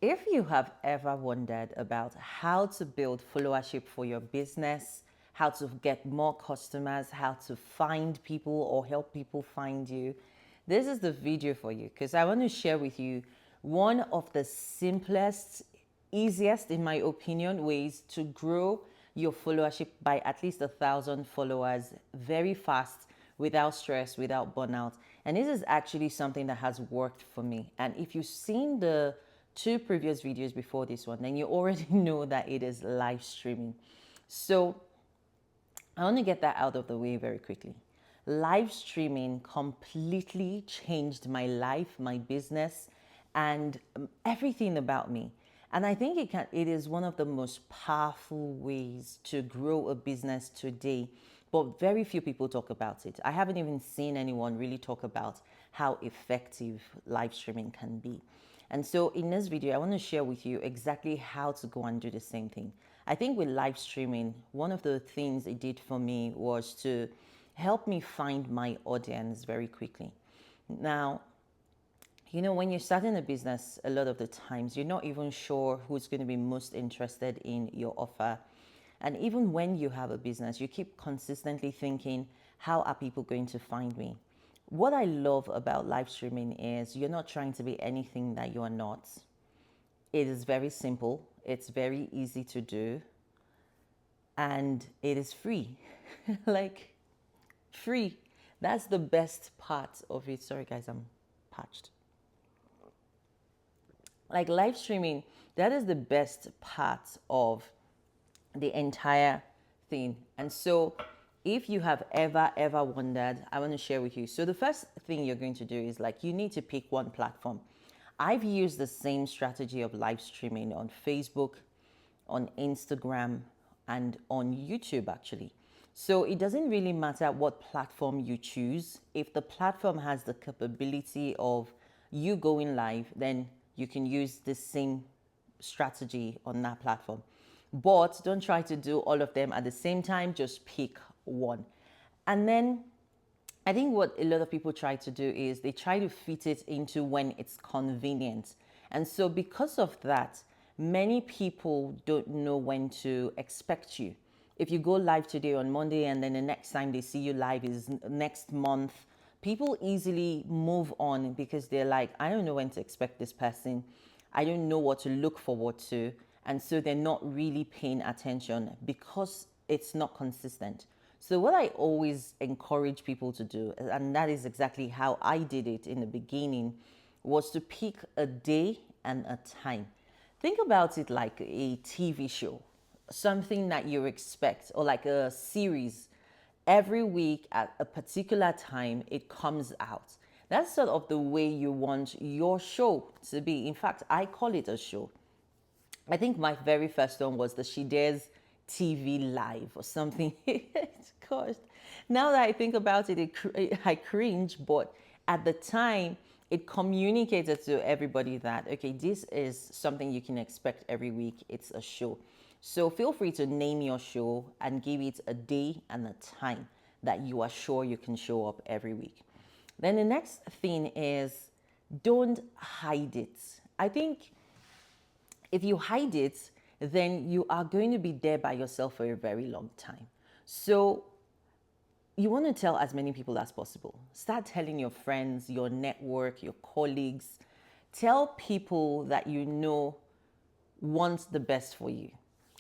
If you have ever wondered about how to build followership for your business, how to get more customers, how to find people or help people find you, this is the video for you because I want to share with you one of the simplest, easiest, in my opinion, ways to grow your followership by at least 1,000 followers very fast without stress, without burnout. And this is actually something that has worked for me. And if you've seen the two previous videos before this one, then you already know that it is live streaming. So I want to get that out of the way very quickly. Live streaming completely changed my life, my business, and everything about me. And I think it is one of the most powerful ways to grow a business today, but very few people talk about it. I haven't even seen anyone really talk about how effective live streaming can be. And so in this video, I want to share with you exactly how to go and do the same thing. I think with live streaming, one of the things it did for me was to help me find my audience very quickly. Now, when you're starting a business, a lot of the times you're not even sure who's going to be most interested in your offer. And even when you have a business, you keep consistently thinking, how are people going to find me? What I love about live streaming is you're not trying to be anything that you are not. It is very simple, it's very easy to do, and it is free. Like, free. That's the best part of it. Sorry, guys, I'm parched. Like, live streaming, that is the best part of the entire thing. And so, if you have ever wondered, I want to share with you. So, the first thing you're going to do is like you need to pick one platform. I've used the same strategy of live streaming on Facebook, on Instagram, and on YouTube actually. So it doesn't really matter what platform you choose. If the platform has the capability of you going live, then you can use the same strategy on that platform. But don't try to do all of them at the same time, just pick one. And then I think what a lot of people try to do is they try to fit it into when it's convenient. And so, because of that, many people don't know when to expect you. If you go live today on Monday and then the next time they see you live is next month, people easily move on because they're like, I don't know when to expect this person. I don't know what to look forward to. And so they're not really paying attention because it's not consistent. So, what I always encourage people to do, and that is exactly how I did it in the beginning, was to pick a day and a time. Think about it like a TV show, something that you expect, or like a series. Every week at a particular time, it comes out. That's sort of the way you want your show to be. In fact, I call it a show. I think my very first one was the She Dares TV Live or something. Gosh, now that I think about it, I cringe. But at the time, it communicated to everybody that, okay, this is something you can expect every week. It's a show. So feel free to name your show and give it a day and a time that you are sure you can show up every week. Then the next thing is don't hide it. I think if you hide it, then you are going to be there by yourself for a very long time. So you want to tell as many people as possible. Start telling your friends, your network, your colleagues. Tell people that you know want the best for you.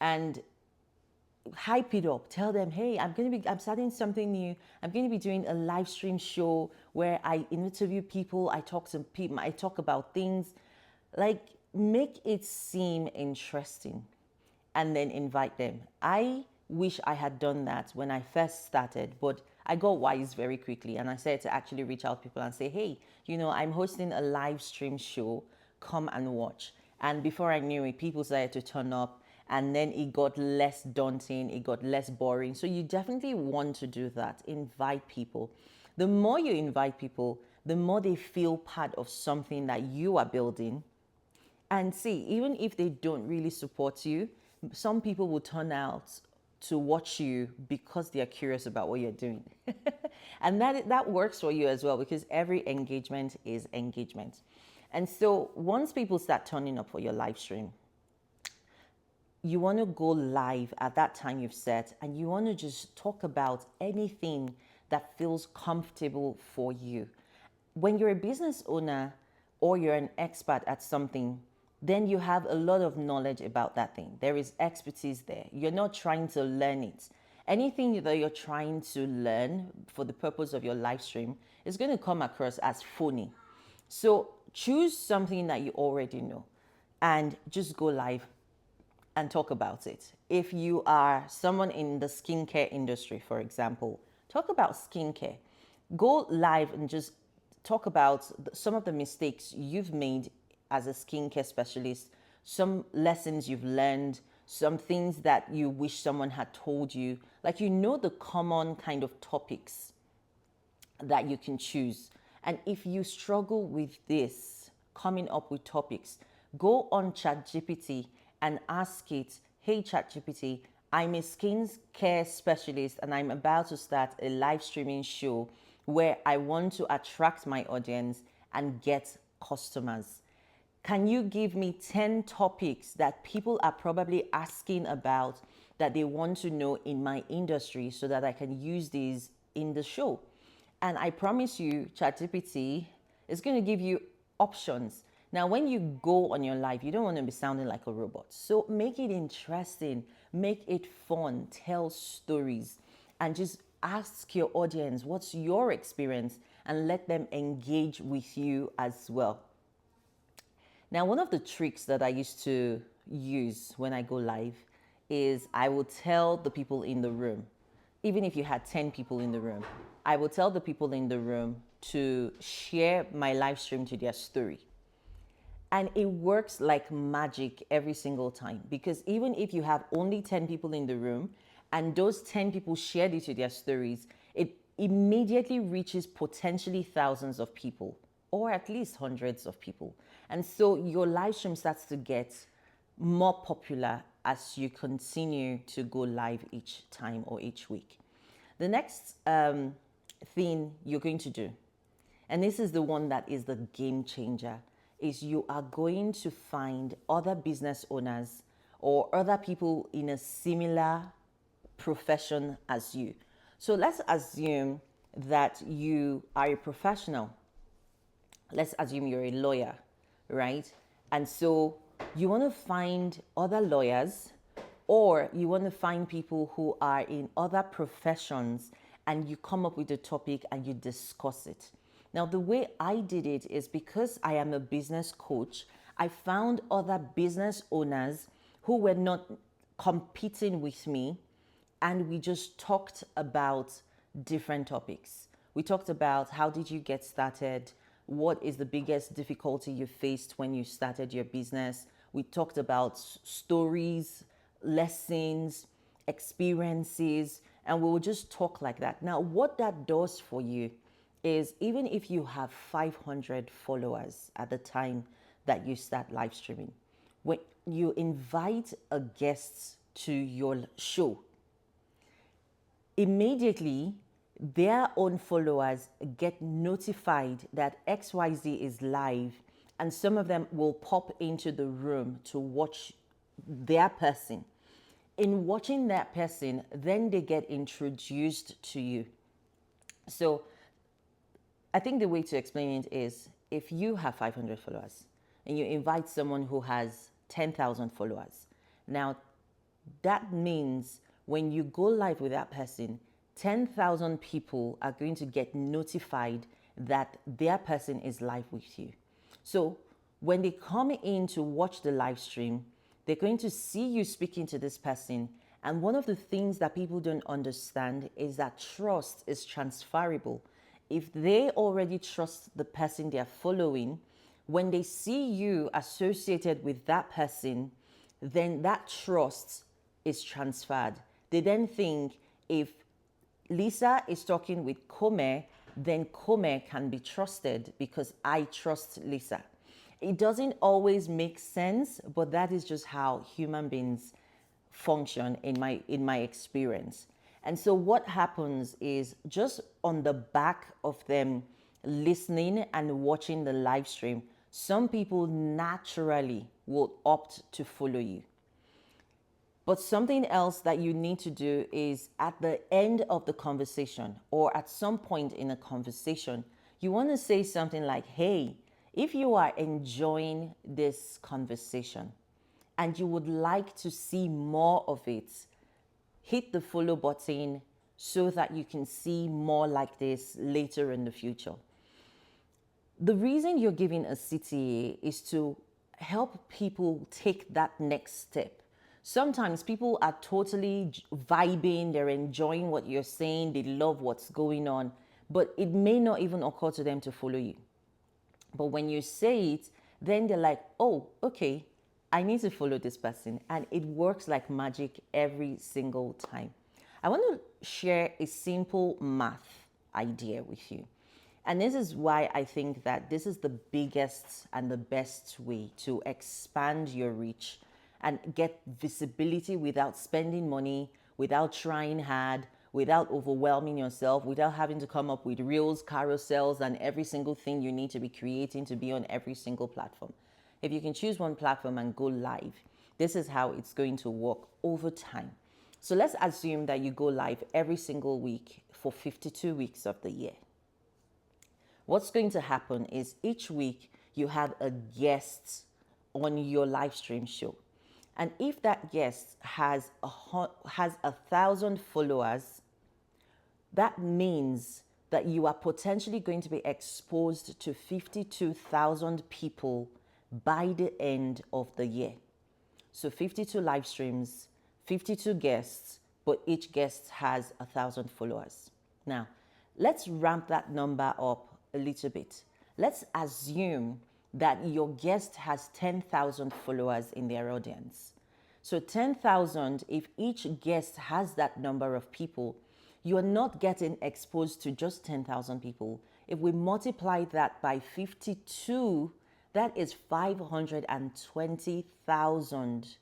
And hype it up. Tell them, hey, I'm starting something new. I'm going to be doing a live stream show where I interview people, I talk to people, I talk about things. Like, make it seem interesting and then invite them. I wish I had done that when I first started, but I got wise very quickly and I said to actually reach out to people and say, hey, I'm hosting a live stream show, come and watch. And before I knew it, people started to turn up and then it got less daunting, it got less boring. So you definitely want to do that. Invite people. The more you invite people, the more they feel part of something that you are building. And see, even if they don't really support you, some people will turn out to watch you because they are curious about what you're doing. And that works for you as well because every engagement is engagement. And so once people start turning up for your live stream, you want to go live at that time you've set, and you want to just talk about anything that feels comfortable for you. When you're a business owner or you're an expert at something, then you have a lot of knowledge about that thing. There is expertise there. You're not trying to learn it. Anything that you're trying to learn for the purpose of your live stream is going to come across as phony. So choose something that you already know and just go live and talk about it. If you are someone in the skincare industry, for example, talk about skincare. Go live and just talk about some of the mistakes you've made as a skincare specialist, some lessons you've learned, some things that you wish someone had told you. Like, you know, the common kind of topics that you can choose. And if you struggle with this, coming up with topics, go on ChatGPT and ask it, hey ChatGPT, I'm a skincare specialist and I'm about to start a live streaming show where I want to attract my audience and get customers. Can you give me 10 topics that people are probably asking about that they want to know in my industry so that I can use these in the show? And I promise you, ChatGPT is going to give you options. Now, when you go on your live, you don't want to be sounding like a robot. So make it interesting, make it fun, tell stories, and just ask your audience, what's your experience? And let them engage with you as well. Now, one of the tricks that I used to use when I go live is I will tell the people in the room, even if you had 10 people in the room, I will tell the people in the room to share my live stream to their story. And it works like magic every single time, because even if you have only 10 people in the room and those 10 people shared it to their stories, it immediately reaches potentially thousands of people, or at least hundreds of people. And so your live stream starts to get more popular as you continue to go live each time or each week. The next thing you're going to do, and this is the one that is the game changer, is you are going to find other business owners or other people in a similar profession as you. So let's assume that you are a professional. Let's assume you're a lawyer, right? And so you want to find other lawyers, or you want to find people who are in other professions, and you come up with a topic and you discuss it. Now, the way I did it is because I am a business coach, I found other business owners who were not competing with me, and we just talked about different topics. We talked about, how did you get started? What is the biggest difficulty you faced when you started your business? We talked about stories, lessons, experiences, and we will just talk like that. Now, what that does for you is, even if you have 500 followers at the time that you start live streaming, when you invite a guest to your show, immediately their own followers get notified that XYZ is live, and some of them will pop into the room to watch their person. In watching that person, then they get introduced to you. So I think the way to explain it is, if you have 500 followers and you invite someone who has 10,000 followers, now that means when you go live with that person, 10,000 people are going to get notified that their person is live with you. So when they come in to watch the live stream, they're going to see you speaking to this person. And one of the things that people don't understand is that trust is transferable. If they already trust the person they're following, when they see you associated with that person, then that trust is transferred. They then think, if Lisa is talking with Kome, then Kome can be trusted because I trust Lisa. It doesn't always make sense, but that is just how human beings function in my experience. And so what happens is, just on the back of them listening and watching the live stream, Some people naturally will opt to follow you. But something else that you need to do is at the end of the conversation or at some point in a conversation, you want to say something like, hey, if you are enjoying this conversation and you would like to see more of it, hit the follow button so that you can see more like this later in the future. The reason you're giving a CTA is to help people take that next step. Sometimes people are totally vibing, they're enjoying what you're saying, they love what's going on, but it may not even occur to them to follow you. But when you say it, then they're like, oh, okay, I need to follow this person. And it works like magic every single time. I want to share a simple math idea with you. And this is why I think that this is the biggest and the best way to expand your reach and get visibility without spending money, without trying hard, without overwhelming yourself, without having to come up with reels, carousels, and every single thing you need to be creating to be on every single platform. If you can choose one platform and go live, this is how it's going to work over time. So let's assume that you go live every single week for 52 weeks of the year. What's going to happen is each week you have a guest on your live stream show. And if that guest has 1,000 followers, that means that you are potentially going to be exposed to 52,000 people by the end of the year. So 52 live streams, 52 guests, but each guest has 1,000 followers. Now, let's ramp that number up a little bit. Let's assume that your guest has 10,000 followers in their audience. So 10,000, if each guest has that number of people, you're not getting exposed to just 10,000 people. If we multiply that by 52, that is 520,000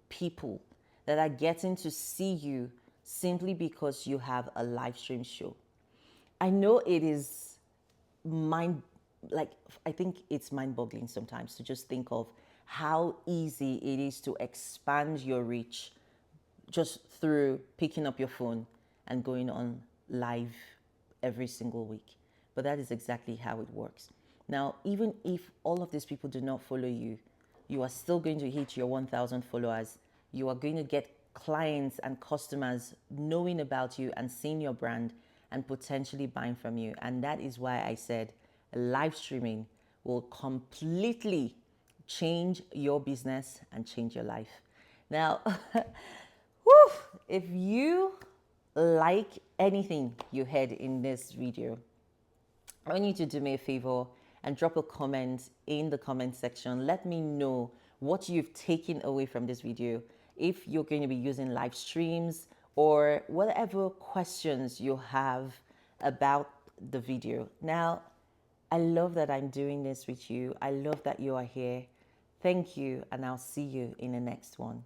people that are getting to see you simply because you have a live stream show. I know it is I think it's mind-boggling sometimes to just think of how easy it is to expand your reach just through picking up your phone and going on live every single week. But that is exactly how it works. Now, even if all of these people do not follow you, you are still going to hit your 1,000 followers. You are going to get clients and customers knowing about you and seeing your brand and potentially buying from you. And that is why I said live streaming will completely change your business and change your life. Now, if you like anything you heard in this video, I want you to do me a favor and drop a comment in the comment section. Let me know what you've taken away from this video. If you're going to be using live streams or whatever questions you have about the video. Now, I love that I'm doing this with you. I love that you are here. Thank you, and I'll see you in the next one.